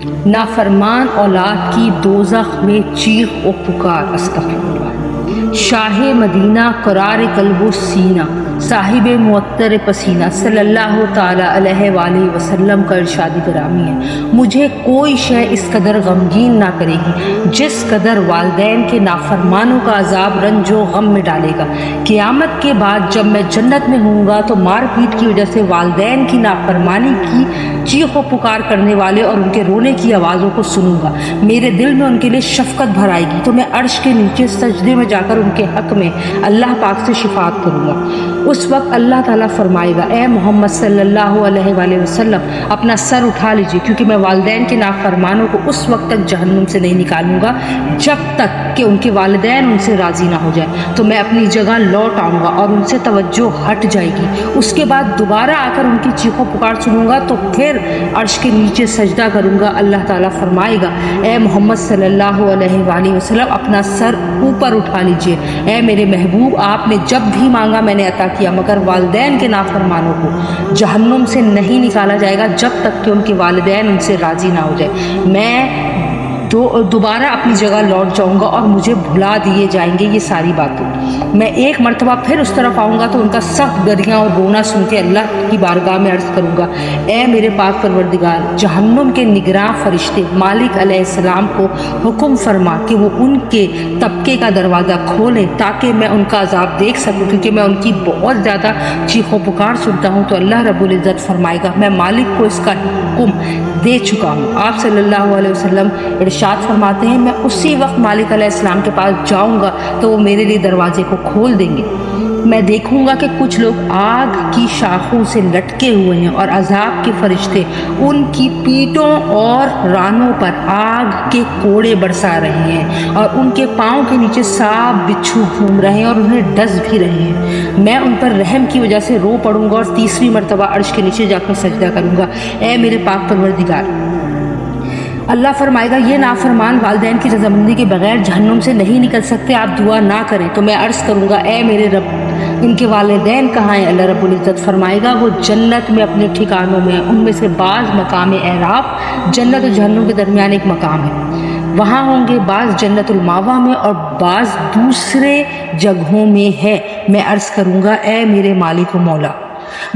नाफरमान औलाद की दोज़ख में चीख व पुकार। अस्तग़फिरुल्लाह। शाह मदीना करार कल्बो सीना साहिब मुअत्तर पसीना सल्लल्लाहु ताला अलैहि वसल्लम का इरशाद गिरामी है, मुझे कोई शय इस कदर गमगीन ना करेगी जिस कदर वालदैन के नाफरमानों का अजाब रंजो गम में डालेगा। क़यामत के बाद जब मैं जन्नत में हूँगा तो मार पीट की वजह से वालदैन की नाफरमानी की चीख व पुकार करने वाले और उनके रोने की आवाज़ों को सुनूंगा। मेरे दिल में उनके लिए शफ़क़त भर आएगी तो मैं अर्श के नीचे सजदे में जाकर उनके हक़ में अल्लाह पाक से शिफ़ाअत करूँगा। उस वक्त अल्लाह ताला फरमाएगा, ए मोहम्मद सल्लल्लाहु अलैहि वसल्लम अपना सर उठा लीजिए, क्योंकि मैं वालिदैन के नाफरमानों को उस वक्त तक जहन्नुम से नहीं निकालूंगा जब तक कि उनके वालिदैन उनसे राज़ी ना हो जाए। तो मैं अपनी जगह लौट आऊँगा और उनसे तवज्जो हट जाएगी। उसके बाद दोबारा आकर उनकी चीखों पुकार सुनूंगा तो फिर अर्श के नीचे सजदा करूँगा। अल्लाह ताला फरमाएगा, ए मोहम्मद सल्लल्लाहु अलैहि वसल्लम अपना सर ऊपर उठा लीजिए। ए मेरे महबूब, आपने जब भी मांगा मैंने अता किया, मगर वालिदैन के नाफरमानों को जहन्नुम से नहीं निकाला जाएगा जब तक कि उनके वालिदैन उनसे राज़ी ना हो जाए। मैं दोबारा अपनी जगह लौट जाऊंगा और मुझे भुला दिए जाएंगे ये सारी बातें। मैं एक मरतबा फिर उस तरफ आऊँगा तो उनका सख्त गरियाँ और रोना सुन के अल्लाह की बारगाह में अर्ज़ करूँगा, ए मेरे पाक परवरदिगार, जहन्नुम के निगरां फरिश्ते मालिक अलैहिस्सलाम को हुक्म फरमा कि वो उनके तबके का दरवाज़ा खोलें ताकि मैं उनका अजाब देख सकूँ, क्योंकि मैं उनकी बहुत ज़्यादा चीखों पुकार सुनता हूँ। तो अल्लाह रब्बुल इज़्ज़त फरमाएगा, मैं मालिक को इसका हुक्म दे चुका हूँ। आप सल्लल्लाहु अलैहि वसल्लम इरशाद फरमाते हैं, मैं उसी वक्त मालिक अलैहिस्सलाम के पास जाऊँगा तो वो मेरे लिए दरवाजे को खोल देंगे। मैं देखूंगा कि कुछ लोग आग की शाखों से लटके हुए हैं और अजाब के फरिश्ते उनकी पीठों और रानों पर आग के कोड़े बरसा रहे हैं और उनके पाँव के नीचे सांप बिच्छू घूम रहे हैं और उन्हें डस भी रहे हैं। मैं उन पर रहम की वजह से रो पड़ूंगा और तीसरी मरतबा अर्श के नीचे जाकर सजदा करूंगा, ए मेरे पाक परवरदिगार। अल्लाह फरमाएगा, ये नाफरमान वालिदैन की रज़ामंदी के बगैर जहन्नुम से नहीं निकल सकते, आप दुआ ना करें। तो मैं अर्ज़ करूँगा, ए मेरे रब, इनके वालिदैन कहाँ हैं? अल्लाह रब्बुल इज़्ज़त फरमाएगा, वो जन्नत में अपने ठिकानों में हैं। उनमें से बाज़ मकाम एराफ, जन्नत और जहन्नुम के दरमियान एक मकाम है, वहाँ होंगे। बाज़ जन्नतुल मावा में और बाज़ दूसरे जगहों में है। मैं अर्ज़ करूँगा, ए मेरे मालिक व मौला,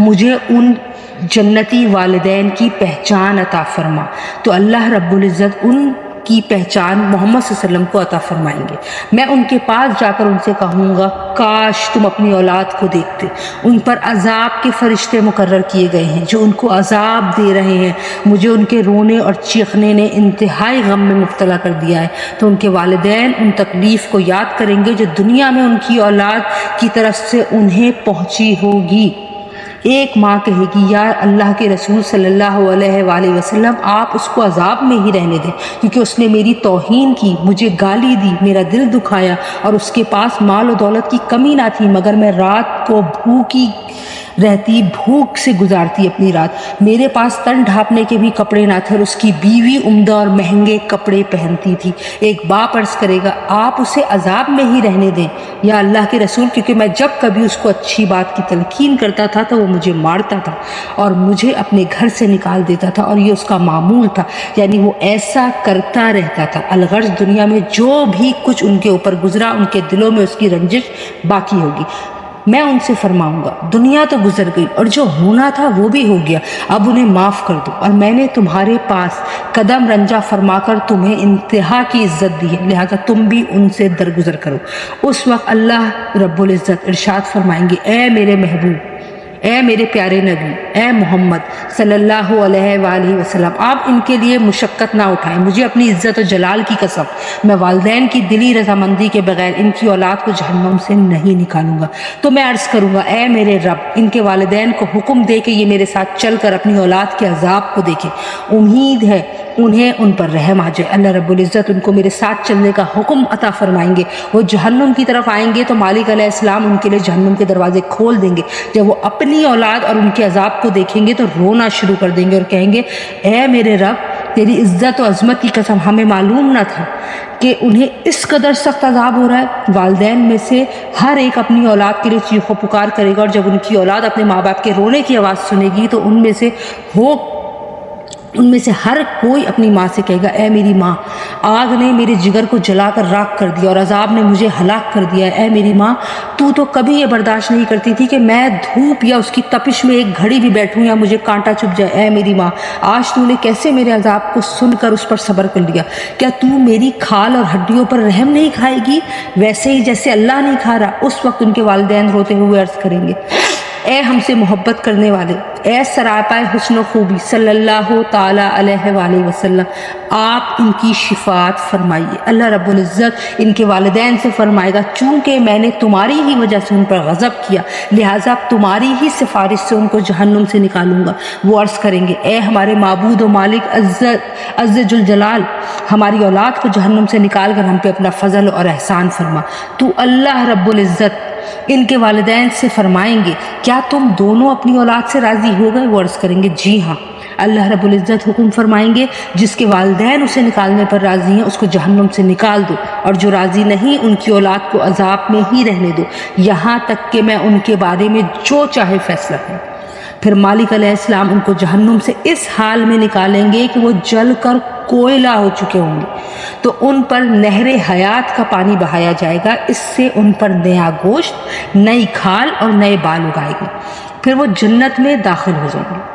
मुझे उन जन्नती वालिदैन की पहचान अता फरमा। तो अल्लाह रब्बुल इज़्ज़त उनकी पहचान मोहम्मद सल्लल्लाहु अलैहि वसल्लम को अता फरमाएंगे। मैं उनके पास जाकर उनसे कहूँगा, काश तुम अपनी औलाद को देखते, उन पर अजाब के फरिश्ते मुकर्रर किए गए हैं जो उनको अजाब दे रहे हैं। मुझे उनके रोने और चीखने ने इंतहाई गम में मुब्तला कर दिया है। तो उनके वालिदैन उन तकलीफ़ को याद करेंगे जो दुनिया में उनकी औलाद की तरफ से उन्हें पहुँची होगी। एक माँ कहेगी, या अल्लाह के रसूल सल्लल्लाहु अलैहि वसल्लम, आप उसको अजाब में ही रहने दें, क्योंकि उसने मेरी तौहीन की, मुझे गाली दी, मेरा दिल दुखाया और उसके पास माल और दौलत की कमी ना थी, मगर मैं रात को भूखी रहती, भूख से गुजारती अपनी रात। मेरे पास तन ढांपने के भी कपड़े ना थे और उसकी बीवी उम्दा और महंगे कपड़े पहनती थी। एक बाप अर्ज़ करेगा, आप उसे अजाब में ही रहने दें या अल्लाह के रसूल, क्योंकि मैं जब कभी उसको अच्छी बात की तलकीन करता था तो वो मुझे मारता था और मुझे अपने घर से निकाल देता था और ये उसका मामूल था, यानी वो ऐसा करता रहता था। अलगर्ज दुनिया में जो भी कुछ उनके ऊपर गुजरा, उनके दिलों में उसकी रंजिश बाकी होगी। मैं उनसे फरमाऊंगा, दुनिया तो गुजर गई और जो होना था वो भी हो गया, अब उन्हें माफ़ कर दो। और मैंने तुम्हारे पास कदम रंजा फरमाकर तुम्हें इंतहा की इज़्ज़त दी है, लिहाजा तुम भी उनसे दरगुजर करो। उस वक्त अल्लाह रब्बुल इज़्ज़त इरशाद फरमाएंगे, ए मेरे महबूब, ए मेरे प्यारे नबी, ए मोहम्मद सल्लल्लाहु अलैहि वसल्लम, आप इनके लिए मुशक्क़त ना उठाएं। मुझे अपनी इज़्ज़त और जलाल की कसम, मैं वालिदैन की दिली रज़ामंदी के बगैर इनकी औलाद को जहन्नुम से नहीं निकालूंगा। तो मैं अर्ज़ करूँगा, ए मेरे रब, इनके वालिदैन को हुक्म दे के ये मेरे साथ चल कर अपनी औलाद के अजाब को देखें। उम्मीद है उन्हें उन पर रहम आ जाए। अल्लाह रब्बुल इज़्ज़त उनको मेरे साथ चलने का हुक्म अता फरमाएंगे। वो जहन्नुम की तरफ आएंगे तो मालिक अलैहिस्सलाम उनके लिए जहन्नुम के दरवाजे खोल देंगे। जब वो अपनी औलाद और उनके अजाब को देखेंगे तो रोना शुरू कर देंगे और कहेंगे, ए मेरे रब, तेरी इज़्ज़त और अज़मत की कसम, हमें मालूम ना था कि उन्हें इस कदर सख्त अजाब हो रहा है। वालिदैन में से हर एक अपनी औलाद के लिए चीखो पुकार करेगा और जब उनकी औलाद अपने माँ बाप के रोने की आवाज़ सुनेगी तो उनमें से हो ان میں سے ہر کوئی اپنی ماں سے کہے گا اے میری ماں، آگ نے میرے جگر کو جلا کر راکھ کر دیا اور عذاب نے مجھے ہلاک کر دیا ہے۔ اے میری ماں، تو کبھی یہ برداشت نہیں کرتی تھی کہ میں دھوپ یا اس کی تپش میں ایک گھڑی بھی بیٹھوں یا مجھے کانٹا چبھ جائے۔ اے میری ماں، آج تو نے کیسے میرے عذاب کو سن کر اس پر صبر کر لیا؟ کیا تو میری کھال اور ہڈیوں پر رحم نہیں کھائے گی، ویسے ہی جیسے اللہ نہیں کھا رہا؟ اس وقت ان کے والدین روتے ہوئے عرض کریں گے اے ہم سے محبت کرنے والے، اے سراپائے حسن و خوبی صلی اللہ تعالیٰ علیہ وآلہ وسلم، آپ ان کی شفاعت فرمائیے۔ اللہ رب العزت ان کے والدین سے فرمائے گا چونکہ میں نے تمہاری ہی وجہ سے ان پر غضب کیا، لہٰذا تمہاری ہی سفارش سے ان کو جہنم سے نکالوں گا۔ وہ عرض کریں گے اے ہمارے معبود و مالک عز جلال، ہماری اولاد کو جہنم سے نکال کر ہم پہ اپنا فضل اور احسان فرما۔ تو اللہ رب العزت ان کے والدین سے فرمائیں گے کیا تم دونوں اپنی اولاد سے راضی ہو گئے؟ وہ عرض کریں گے جی ہاں۔ اللہ رب العزت حکم فرمائیں گے جس کے والدین اسے نکالنے پر راضی ہیں اس کو جہنم سے نکال دو، اور جو راضی نہیں ان کی اولاد کو عذاب میں ہی رہنے دو یہاں تک کہ میں ان کے بارے میں جو چاہے فیصلہ کروں۔ پھر مالک علیہ السلام ان کو جہنم سے اس حال میں نکالیں گے کہ وہ جل کر کوئلہ ہو چکے ہوں گے، تو ان پر نہر حیات کا پانی بہایا جائے گا، اس سے ان پر نیا گوشت، نئی کھال اور نئے بال اگائے گی، پھر وہ جنت میں داخل ہو جائیں گے۔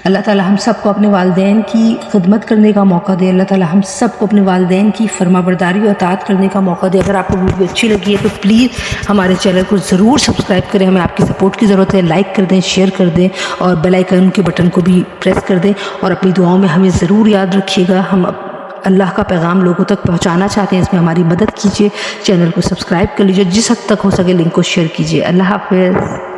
اللہ تعالی ہم سب کو اپنے والدین کی خدمت کرنے کا موقع دے، اللہ تعالی ہم سب کو اپنے والدین کی فرما برداری اور اطاعت کرنے کا موقع دے۔ اگر آپ کو ویڈیو اچھی لگی ہے تو پلیز ہمارے چینل کو ضرور سبسکرائب کریں، ہمیں آپ کی سپورٹ کی ضرورت ہے، لائک کر دیں، شیئر کر دیں اور بیل آئیکن کے بٹن کو بھی پریس کر دیں، اور اپنی دعاؤں میں ہمیں ضرور یاد رکھیے گا۔ ہم اللہ کا پیغام لوگوں تک پہنچانا چاہتے ہیں، اس میں ہماری مدد کیجیے، چینل کو سبسکرائب کر لیجیے، جس حد تک ہو سکے لنک کو شیئر کیجیے۔ اللہ حافظ۔